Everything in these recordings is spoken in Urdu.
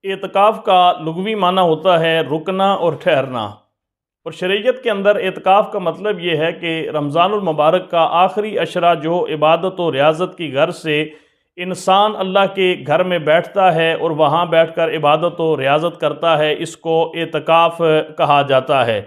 اعتکاف کا لغوی معنی ہوتا ہے رکنا اور ٹھہرنا، اور شریعت کے اندر اعتکاف کا مطلب یہ ہے کہ رمضان المبارک کا آخری عشرہ جو عبادت و ریاضت کی غرض سے انسان اللہ کے گھر میں بیٹھتا ہے اور وہاں بیٹھ کر عبادت و ریاضت کرتا ہے، اس کو اعتکاف کہا جاتا ہے۔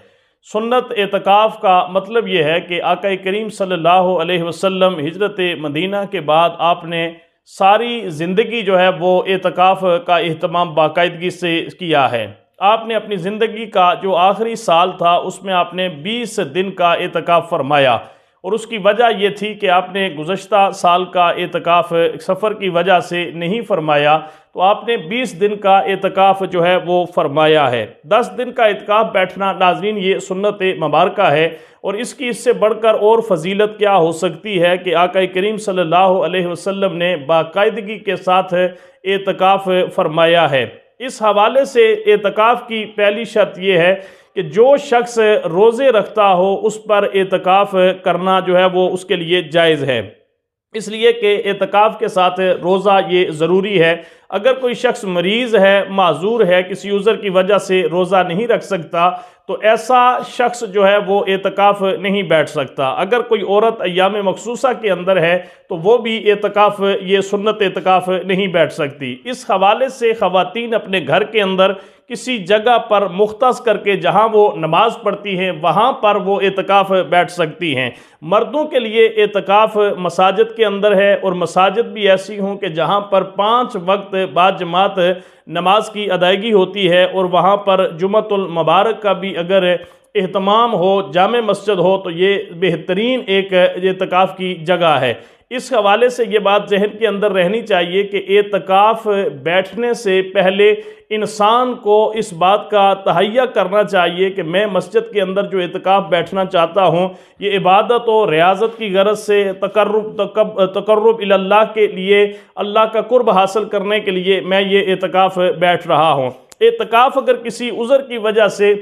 سنت اعتکاف کا مطلب یہ ہے کہ آقا کریم صلی اللہ علیہ وسلم ہجرت مدینہ کے بعد آپ نے ساری زندگی جو ہے وہ اعتکاف کا اہتمام باقاعدگی سے کیا ہے۔ آپ نے اپنی زندگی کا جو آخری سال تھا اس میں آپ نے 20 دن کا اعتکاف فرمایا، اور اس کی وجہ یہ تھی کہ آپ نے گزشتہ سال کا اعتکاف سفر کی وجہ سے نہیں فرمایا، تو آپ نے 20 دن کا اعتکاف جو ہے وہ فرمایا ہے۔ 10 دن کا اعتکاف بیٹھنا ناظرین یہ سنت مبارکہ ہے، اور اس کی اس سے بڑھ کر اور فضیلت کیا ہو سکتی ہے کہ آقا کریم صلی اللہ علیہ وسلم نے باقاعدگی کے ساتھ اعتکاف فرمایا ہے۔ اس حوالے سے اعتکاف کی پہلی شرط یہ ہے کہ جو شخص روزے رکھتا ہو اس پر اعتکاف کرنا جو ہے وہ اس کے لیے جائز ہے، اس لیے کہ اعتکاف کے ساتھ روزہ یہ ضروری ہے۔ اگر کوئی شخص مریض ہے، معذور ہے، کسی عذر کی وجہ سے روزہ نہیں رکھ سکتا، تو ایسا شخص جو ہے وہ اعتکاف نہیں بیٹھ سکتا۔ اگر کوئی عورت ایام مخصوصہ کے اندر ہے تو وہ بھی اعتکاف یہ سنت اعتکاف نہیں بیٹھ سکتی۔ اس حوالے سے خواتین اپنے گھر کے اندر کسی جگہ پر مختص کر کے جہاں وہ نماز پڑھتی ہیں وہاں پر وہ اعتکاف بیٹھ سکتی ہیں۔ مردوں کے لیے اعتکاف مساجد کے اندر ہے، اور مساجد بھی ایسی ہوں کہ جہاں پر 5 وقت بعد جماعت نماز کی ادائیگی ہوتی ہے، اور وہاں پر جمعۃ المبارک کا بھی اگر اہتمام ہو، جامع مسجد ہو، تو یہ بہترین ایک اعتکاف کی جگہ ہے۔ اس حوالے سے یہ بات ذہن کے اندر رہنی چاہیے کہ اعتکاف بیٹھنے سے پہلے انسان کو اس بات کا تہیہ کرنا چاہیے کہ میں مسجد کے اندر جو اعتکاف بیٹھنا چاہتا ہوں یہ عبادت و ریاضت کی غرض سے تقرب اللہ کے لیے، اللہ کا قرب حاصل کرنے کے لیے میں یہ اعتکاف بیٹھ رہا ہوں۔ اعتکاف اگر کسی عذر کی وجہ سے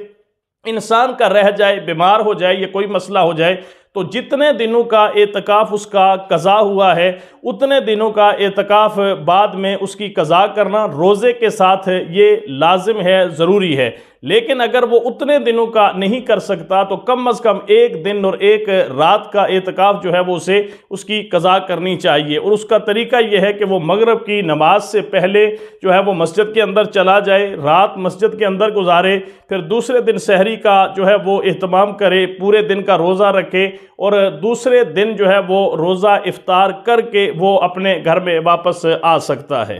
انسان کا رہ جائے، بیمار ہو جائے یا کوئی مسئلہ ہو جائے، تو جتنے دنوں کا اعتکاف اس کا قضا ہوا ہے اتنے دنوں کا اعتکاف بعد میں اس کی قضا کرنا روزے کے ساتھ یہ لازم ہے، ضروری ہے۔ لیکن اگر وہ اتنے دنوں کا نہیں کر سکتا تو کم از کم 1 دن اور 1 رات کا اعتکاف جو ہے وہ اسے اس کی قضا کرنی چاہیے، اور اس کا طریقہ یہ ہے کہ وہ مغرب کی نماز سے پہلے جو ہے وہ مسجد کے اندر چلا جائے، رات مسجد کے اندر گزارے، پھر دوسرے دن سحری کا جو ہے وہ اہتمام کرے، پورے دن کا روزہ رکھے، اور دوسرے دن جو ہے وہ روزہ افطار کر کے وہ اپنے گھر میں واپس آ سکتا ہے۔